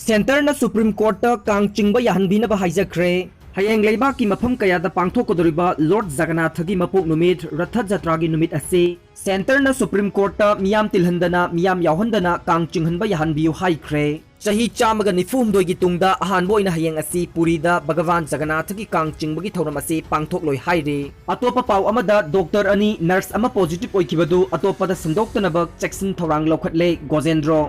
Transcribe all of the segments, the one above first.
Centre supreme court कांग चिंग याहनबीनब हाइजख्रे हयेंग लेबाकी मफम कयादा पांगथोकदोरिबा लॉर्ड जगन्नाथगी मपोक नुमित रथ जत्रागी नुमित असे सेंटर सुप्रीम कोर्ट मियाम तिलहंदना मियाम यावहंदना कांग चिंगहनबा याहनबियु हाइख्रे चाही चामगा निफुमदोगी तुंगदा अहानबोइना हयेंग असी पुरीदा भगवान जगन्नाथगी कांग चिंगबगी थौरम असे पांगथोकलोय हाइरे अतोपा पाव अमदा डॉक्टर अनि नर्स अमा पॉजिटिव ओइखिबदु अतोपदा संदोक्तनब चेक्सिन थौरांग लौखटले गोजेंद्रो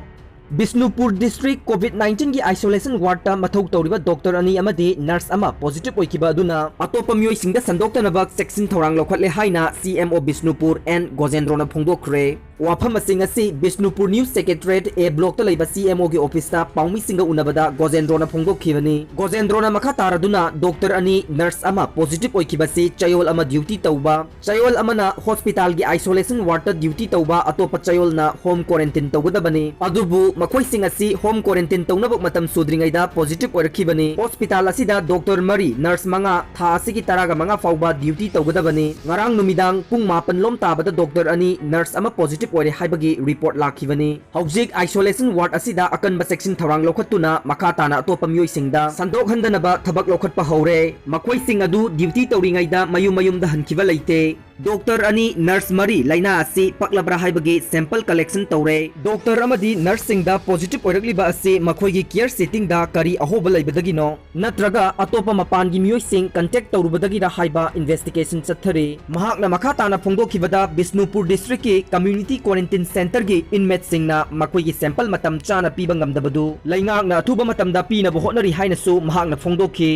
बिष्णुपुर डिस्ट्रिक्ट कोविड-19 की आइसोलेशन वार्ड मथौ तौरिबा डॉक्टर अनि अमदे नर्स अमा पॉजिटिव ओइखिबा अदुना अतोपा मियोइसिंगदा संदोक्तनब चेक्सिन थौरांग लौखटले हाइना सीएमओ बिष्णुपुर एन गोजेंद्रोना फोंदोखरे वाफम Bishnupur news secretariat A block लेब सीएमओ की ऑफिस पाउमी उनबदा गोजेंद्रोना फोंदोखिबनी गोजेंद्रोना मखा तारदुना डॉक्टर अनि नर्स अमा पॉजिटिव ओइखिबसी चयोल अमा ड्यूटी तौबा चयोल अमना हॉस्पिटल की आइसोलेशन वार्ड ड्यूटी तौबा अतोपा चयोलना होम क्वारंटाइन तौगदबनी अदुबु मखोइसिंग असि होम क्वारंटाइन तौनब मतम सुद्रिंगैदा पॉजिटिव ओइरखिबनी हॉस्पिटल असिदा डॉक्टर मरी नर्स मंगा था असिगी तरागा मंगा फाउबा ड्यूटी तौगदबनी ngarang नुमिदांग पुंग मापन लोम ताबदा डॉक्टर अनि नर्स अमा पॉजिटिव ओइरे हाइबगी रिपोर्ट लाखिबनी हौजिक आइसोलेशन वार्ड असिदा अकनबा सेक्शन थौरांग लौखत्तुना मखा ताना अतोपा मियोइसिंगदा संदोक हंदनबा थबक लौखत्पा हौरे मखोइसिंग अदु ड्यूटी तौरिंगैदा मयुम मयुमदा हनखिबा लैते डॉक्टर अनि नर्स मरी लाइना असि पकलब्रा हाइबगी सैंपल कलेक्शन तौरे डॉक्टर अमदी नर्स सिंगदा पॉजिटिव ओइरक्लिबा असि मखोइगी केयर सेटिंग दा करी अहोबा लैबदगिनो नत्रगा अतोपा मपानगी मियोइसिंग कंटेक्ट तौरुबदगी रा हाइबा इन्वेस्टिगेशन चथरे महाकना मखा ताना फोंदोखिबदा बिष्णुपुर डिस्ट्रिक्ट की कम्युनिटी क्वारंटाइन सेंटर की इनमेट सिंगना मखोइगी सैंपल मतम चाना पीबा ngamdabadu laingaakna अथुबा मतमदा पीनब होटनरी हाइनसु महाकना फोंदोखि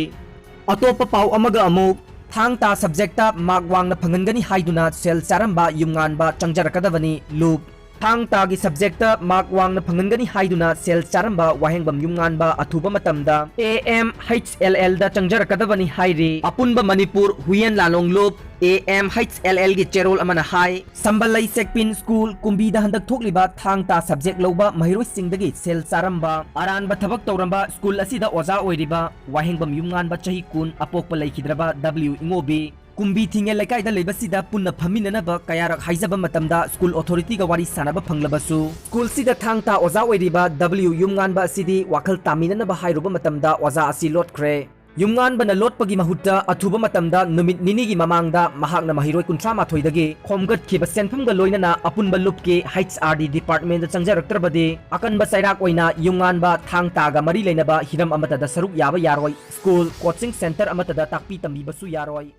अतोपा पाउ अमगा अमुक थांग ता subject mark वांगना फंगनगनी हाइदुना cell Charamba युमगानबा चंगजरकदबनी loop थांग ता की subject mark वांगना फंगनगनी हाइदुना cell Charamba वाहेंगबम युमगानबा अथुबा मतमदा AMHLL दा चंगजरकदबनी हाइरे अपुनबा मणिपुर हुयेन लालोंग लूप AMHLL की चेरोल अमना हाई संबलई सेकपिन स्कूल कुंबीदा हंदक थोकलिबा थांग ता सब्जेक्ट लौबा महिरोइ सिंगदगी सेल चारंबा अरानबा थबक तौरंबा स्कूल असिदा ओजा ओइरिबा वाहेंगबम युमगानबा चही कुन अपोकपा लैखिद्रबा W इंगोबी कुंबी थिंगे लेकाइदा लेबसिदा पुन्ना फमिननबा कयारक हाइजबा मतमदा स्कूल अथॉरिटी का वारी सानबा फंगलबसु स्कूल सिदा थांगता ओजा ओइरिबा W युमगानबा असिदी वाखल तामिननबा हाइरुबा मतमदा ओजा असी लोटख्रे युमगानबना लोटपगी महुत्ता अथुबा मतमदा नुमित निनीगी ममांगदा महाकना महिरोइ 38 खोमगतखिबा सेनफमगा लोइनना अपुनबा लुपके HRD डिपार्टमेंट चंगजरक्त्रबदे अकनबा सैराक ओइना युमगानबा थांगतागा मरी लेनबा हिरम अमतदा सरुक याबा यारोइ स्कूल कोचिंग सेंटर अमतदा ताकपी तंबीबसु यारोइ।